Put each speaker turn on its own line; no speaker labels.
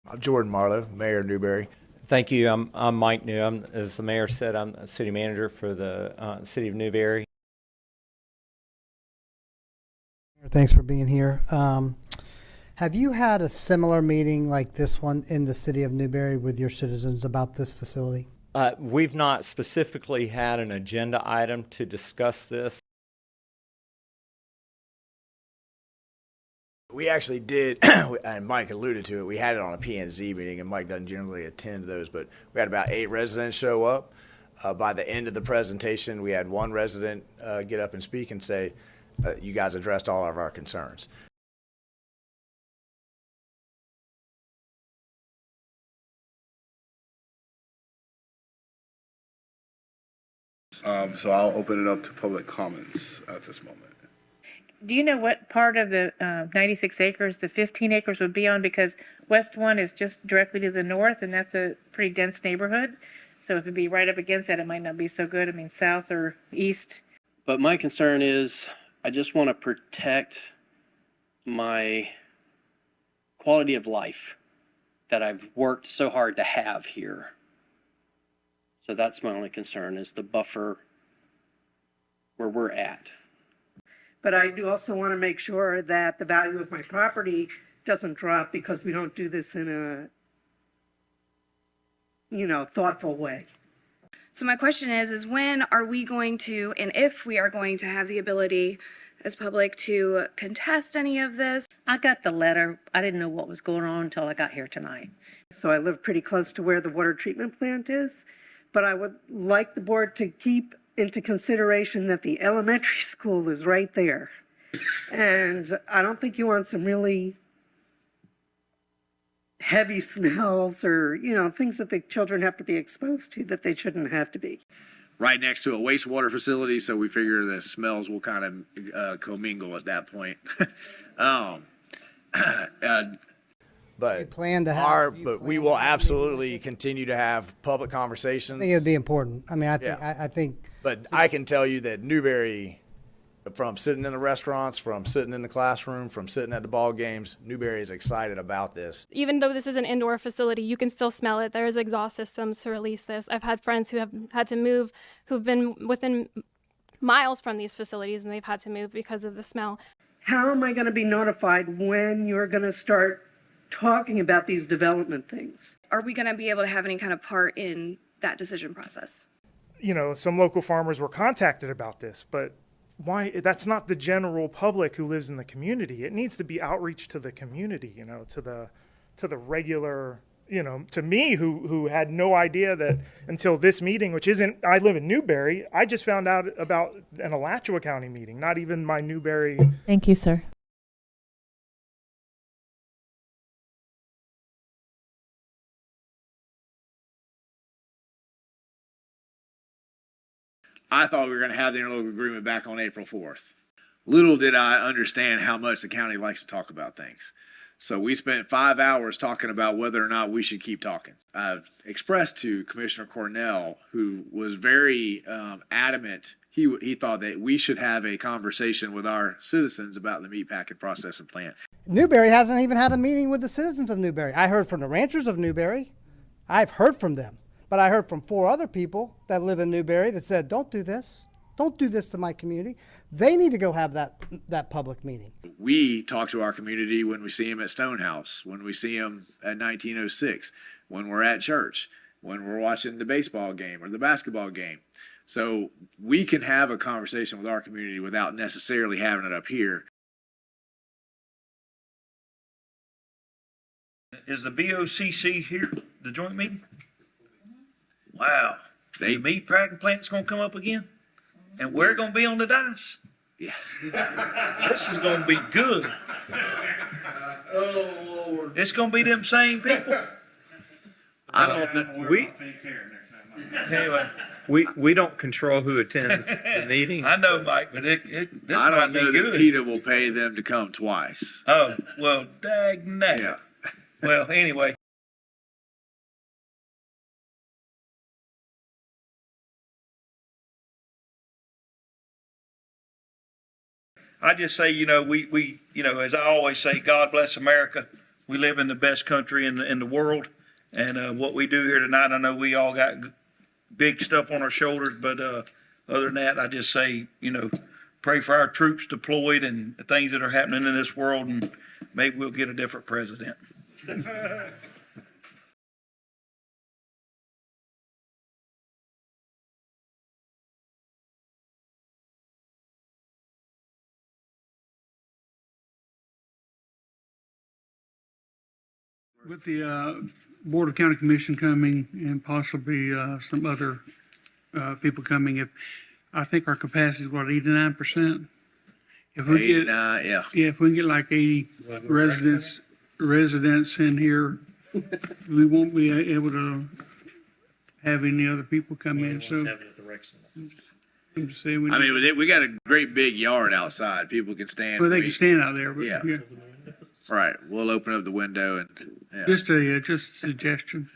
I'm Jordan Marlowe, Mayor of Newberry.
Thank you. I'm Mike New. As the mayor said, I'm a city manager for the city of Newberry.
Thanks for being here. Have you had a similar meeting like this one in the city of Newberry with your citizens about this facility?
We've not specifically had an agenda item to discuss this.
We actually did, and Mike alluded to it, we had it on a P&Z meeting, and Mike doesn't generally attend those, but we had about 8 residents show up. By the end of the presentation, we had one resident get up and speak and say, you guys addressed all of our concerns.
So I'll open it up to public comments at this moment.
Do you know what part of the 96 acres the 15 acres would be on? Because West 1 is just directly to the north, and that's a pretty dense neighborhood. So if it'd be right up against that, it might not be so good. I mean, south or east.
But my concern is I just want to protect my quality of life that I've worked so hard to have here. So that's my only concern, is the buffer where we're at.
But I do also want to make sure that the value of my property doesn't drop because we don't do this in a, thoughtful way.
So my question is when are we going to, and if we are going to have the ability as public to contest any of this?
I got the letter. I didn't know what was going on until I got here tonight.
So I live pretty close to where the water treatment plant is, but I would like the board to keep into consideration that the elementary school is right there. And I don't think you want some really heavy smells or, things that the children have to be exposed to that they shouldn't have to be.
Right next to a wastewater facility, so we figure the smells will kind of commingle at that point.
But
plan to have,
we will absolutely continue to have public conversations.
I think it'd be important. I mean,
Yeah.
I think.
But I can tell you that Newberry, from sitting in the restaurants, from sitting in the classroom, from sitting at the ball games, Newberry is excited about this.
Even though this is an indoor facility, you can still smell it. There's exhaust systems to release this. I've had friends who have had to move, who've been within miles from these facilities, and they've had to move because of the smell.
How am I going to be notified when you're going to start talking about these development things?
Are we going to be able to have any kind of part in that decision process?
Some local farmers were contacted about this, but why? That's not the general public who lives in the community. It needs to be outreach to the community, to the regular, to me who had no idea that until this meeting, which isn't, I live in Newberry, I just found out about an Alachua County meeting, not even my Newberry.
Thank you, sir.
I thought we were going to have the interlocal agreement back on April 4th. Little did I understand how much the county likes to talk about things. So we spent 5 hours talking about whether or not we should keep talking. I've expressed to Commissioner Cornell, who was very adamant, he thought that we should have a conversation with our citizens about the meatpacking processing plant.
Newberry hasn't even had a meeting with the citizens of Newberry. I heard from the ranchers of Newberry. I've heard from them. But I heard from 4 other people that live in Newberry that said, don't do this. Don't do this to my community. They need to go have that public meeting.
We talk to our community when we see them at Stonehouse, when we see them at 1906, when we're at church, when we're watching the baseball game or the basketball game. So we can have a conversation with our community without necessarily having it up here.
Is the BOCC here, the joint meeting? Wow. The meat packing plant's going to come up again? And we're going to be on the dice?
Yeah.
This is going to be good. Oh, Lord. It's going to be them same people?
I don't know.
Anyway.
We don't control who attends the meeting.
I know, Mike, but this
I don't
might be
know
good.
that PETA will pay them to come twice.
Oh, well, dag nabbit.
Yeah.
Well, anyway. I just say, we as I always say, God bless America. we live in the best country in the world. And what we do here tonight, I know we all got big stuff on our shoulders, but other than that, I just say, pray for our troops deployed and the things that are happening in this world, and maybe we'll get a different president.
With the Board of County Commission coming and possibly some other people coming, I think our capacity is what, 89%? If we get,
yeah.
if we can get like 80 residents in here, we won't be able to have any other people come in, so. I'm just saying
I mean, we got a great big yard outside. People can stand.
Well, they
and
can
read.
stand out there, but
Yeah.
yeah.
Right. We'll open up the window and, yeah.
Just a suggestion.